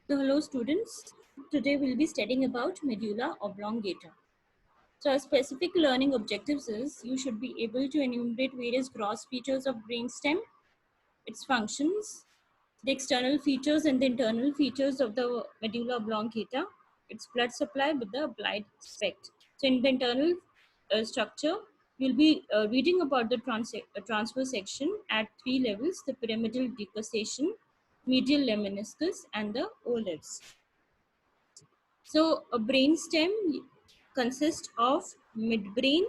So hello students, today we'll be studying about medulla oblongata. So our specific learning objectives is you should be able to enumerate various gross features of brainstem, its functions, the external features and the internal features of the medulla oblongata, its blood supply with the applied spect. So in the internal structure, you'll be reading about the transverse section at three levels: the pyramidal decussation, medial lemniscus, and the olives. So a brainstem consists of midbrain,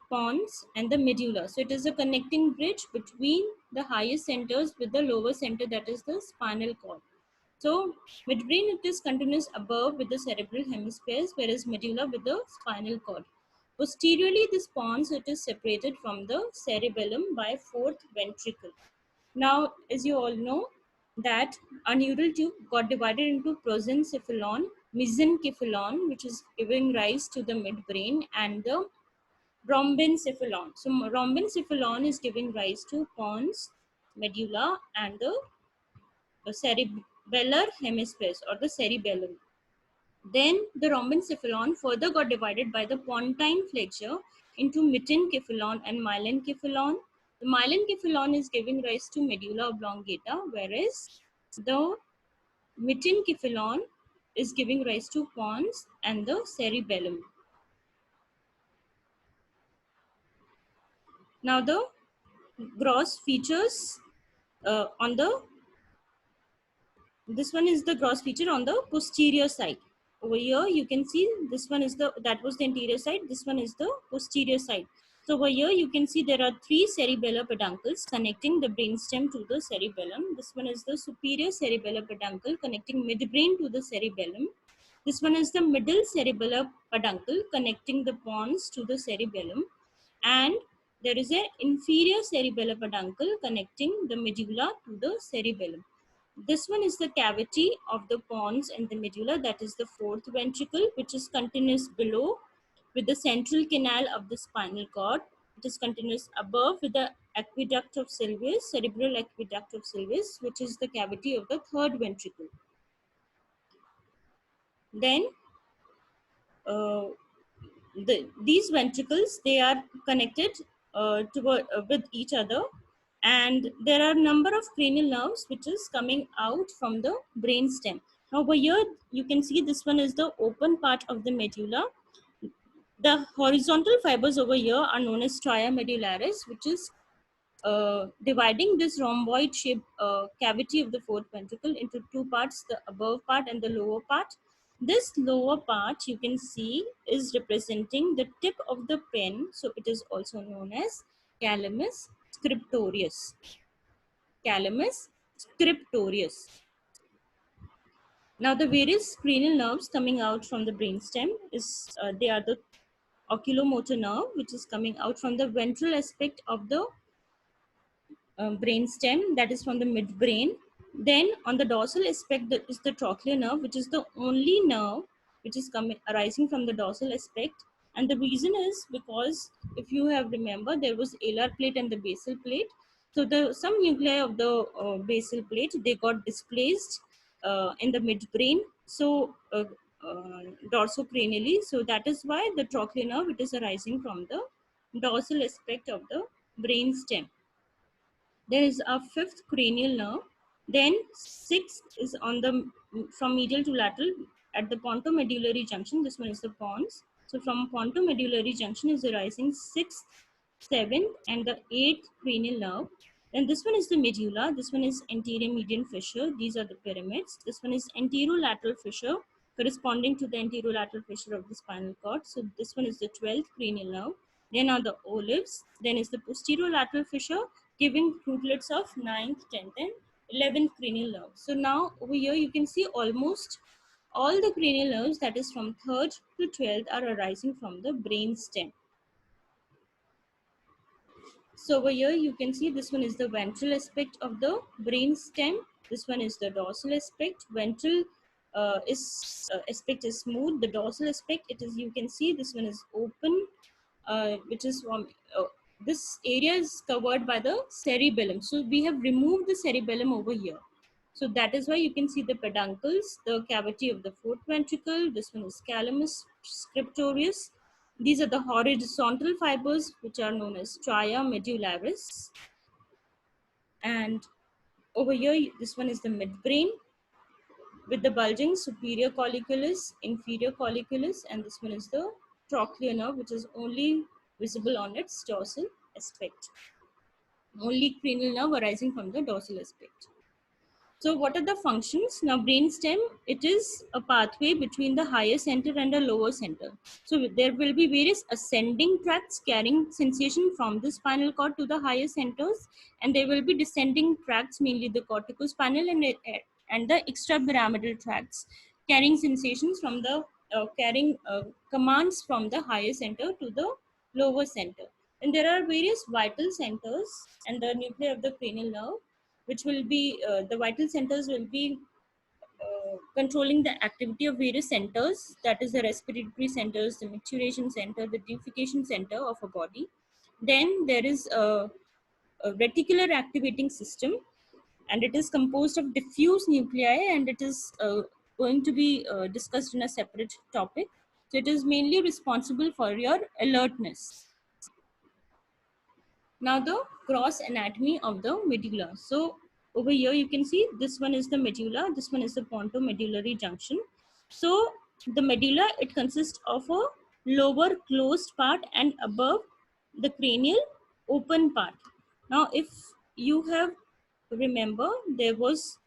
pons, and the medulla. So it is a connecting bridge between the higher centers with the lower center, that is the spinal cord. So midbrain, it is continuous above with the cerebral hemispheres, whereas medulla with the spinal cord. Posteriorly, this pons, it is separated from the cerebellum by fourth ventricle. Now, as you all know, that a neural tube got divided into prosencephalon, mesencephalon, which is giving rise to the midbrain, and the rhombencephalon. So, rhombencephalon is giving rise to pons, medulla, and the cerebellar hemispheres or the cerebellum. Then the rhombencephalon further got divided by the pontine flexure into metencephalon and myelencephalon. The myelencephalon is giving rise to medulla oblongata, whereas the metencephalon is giving rise to pons and the cerebellum. Now the gross features on the this one is the gross feature on the posterior side. Over here you can see this one is the, that was the anterior side, this one is the posterior side. So over here you can see there are three cerebellar peduncles connecting the brainstem to the cerebellum. This one is the superior cerebellar peduncle connecting midbrain to the cerebellum. This one is the middle cerebellar peduncle connecting the pons to the cerebellum, and there is an inferior cerebellar peduncle connecting the medulla to the cerebellum. This one is the cavity of the pons and the medulla, that is the fourth ventricle, which is continuous below with the central canal of the spinal cord. It is continuous above with the aqueduct of Sylvius, cerebral aqueduct of Sylvius, which is the cavity of the third ventricle. Then these ventricles, they are connected with each other, and there are a number of cranial nerves which is coming out from the brain stem. Now over here you can see this one is the open part of the medulla. The horizontal fibers over here are known as stria medullaris, which is dividing this rhomboid shaped cavity of the fourth ventricle into two parts, the above part and the lower part. This lower part you can see is representing the tip of the pen, so it is also known as calamus scriptorius. Calamus scriptorius. Now the various cranial nerves coming out from the brainstem is they are the oculomotor nerve, which is coming out from the ventral aspect of the brain stem, that is from the midbrain. Then on the dorsal aspect that is the trochlear nerve, which is the only nerve which is coming arising from the dorsal aspect. And the reason is because if you have remember, there was alar plate and the basal plate. So the some nuclei of the basal plate, they got displaced in the midbrain. So dorsocranially. So that is why the trochlear nerve, it is arising from the dorsal aspect of the brain stem. There is a fifth cranial nerve. Then sixth is on the from medial to lateral at the pontomedullary junction. This one is the pons. So from pontomedullary junction is arising sixth, seventh, and the eighth cranial nerve. Then this one is the medulla. This one is anterior median fissure. These are the pyramids. This one is anterolateral fissure corresponding to the anterolateral fissure of the spinal cord. So this one is the 12th cranial nerve. Then are the olives. Then is the posterolateral fissure giving fruitlets of 9th, 10th, and 11th cranial nerve. So now over here you can see almost all the cranial nerves, that is from 3rd to 12th, are arising from the brain stem. So over here you can see this one is the ventral aspect of the brain stem. This one is the dorsal aspect. Ventral aspect is smooth. The dorsal aspect, it is, you can see this one is open, which is from this area is covered by the cerebellum. So we have removed the cerebellum over here. So that is why you can see the peduncles, the cavity of the fourth ventricle. This one is calamus scriptorius. These are the horizontal fibers which are known as stria medullaris. And over here, this one is the midbrain with the bulging superior colliculus, inferior colliculus, and this one is the trochlear nerve, which is only visible on its dorsal aspect. Only cranial nerve arising from the dorsal aspect. So what are the functions? Now brainstem, it is a pathway between the higher center and the lower center. So there will be various ascending tracts carrying sensation from the spinal cord to the higher centers, and there will be descending tracts, mainly the corticospinal and the extrapyramidal tracts, carrying sensations from the carrying commands from the higher center to the lower center. And there are various vital centers and the nuclei of the cranial nerve, which will be the vital centers will be controlling the activity of various centers, that is the respiratory centers, the maturation center, the deification center of a body. Then there is a reticular activating system, and it is composed of diffuse nuclei, and it is going to be discussed in a separate topic. So it is mainly responsible for your alertness. Now the gross anatomy of the medulla. So over here you can see this one is the medulla, this one is the pontomedullary junction. So the medulla, it consists of a lower closed part and above the cranial open part. Now if you have remember, there was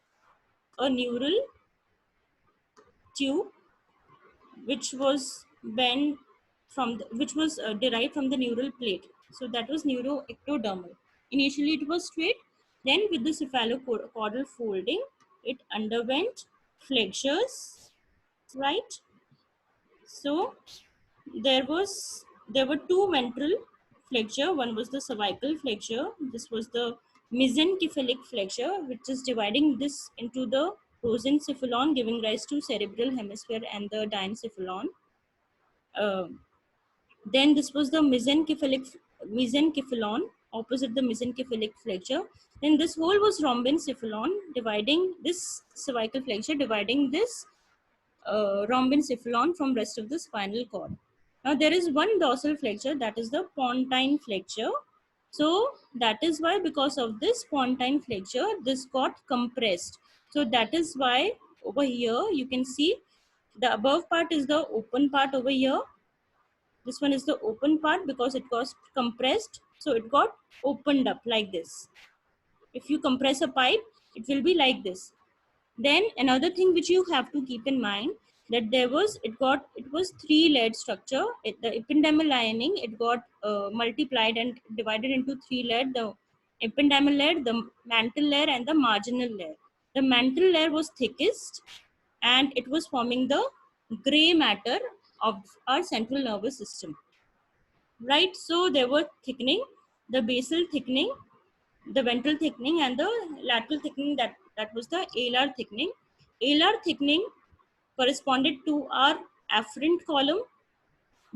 a neural tube which was bent from the, which was derived from the neural plate. So that was neuroectodermal. Initially it was straight, then with the cephalocaudal folding, it underwent flexures, right? So there were two ventral flexure. One was the cervical flexure. This was the mesencephalic flexure, which is dividing this into the prosencephalon, giving rise to cerebral hemisphere and the diencephalon. Uh, then this was the mesencephalon, opposite the mesencephalic flexure. Then this whole was rhombencephalon, dividing this cervical flexure, dividing this rhombencephalon from rest of the spinal cord. Now there is one dorsal flexure, that is the pontine flexure. So that is why, because of this pontine flexure, this got compressed. So that is why over here you can see the above part is the open part over here. This one is the open part because it got compressed. So it got opened up like this. If you compress a pipe, it will be like this. Then another thing which you have to keep in mind, that it was 3-layered structure. The ependymal lining, it got multiplied and divided into 3-layered: the ependymal layer, the mantle layer, and the marginal layer. The mantle layer was thickest, and it was forming the gray matter of our central nervous system, right? So there were thickening, the basal thickening, the ventral thickening, and the lateral thickening, that was the alar thickening. Alar thickening corresponded to our afferent column.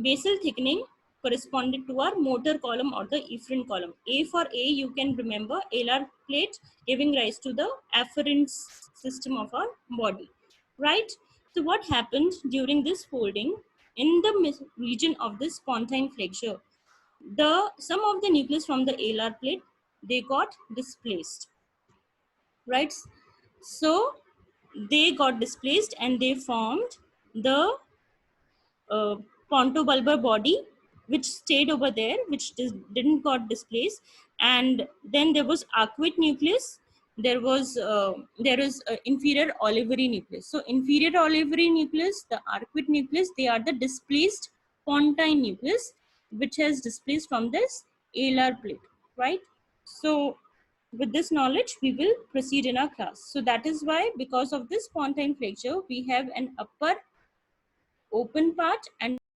Basal thickening corresponded to our motor column or the efferent column. A for A, you can remember, alar plate giving rise to the afferent system of our body, right? So what happened during this folding in the region of this pontine flexure? Some of the nucleus from the alar plate, they got displaced, right? So they got displaced and they formed the uh, pontobulbar body, which stayed over there, which didn't got displaced. And then there was arcuate nucleus. There is inferior olivary nucleus. So inferior olivary nucleus, the arcuate nucleus, they are the displaced pontine nucleus, which has displaced from this alar plate, right? So with this knowledge, we will proceed in our class. So that is why, because of this pontine flexure, we have an upper open part and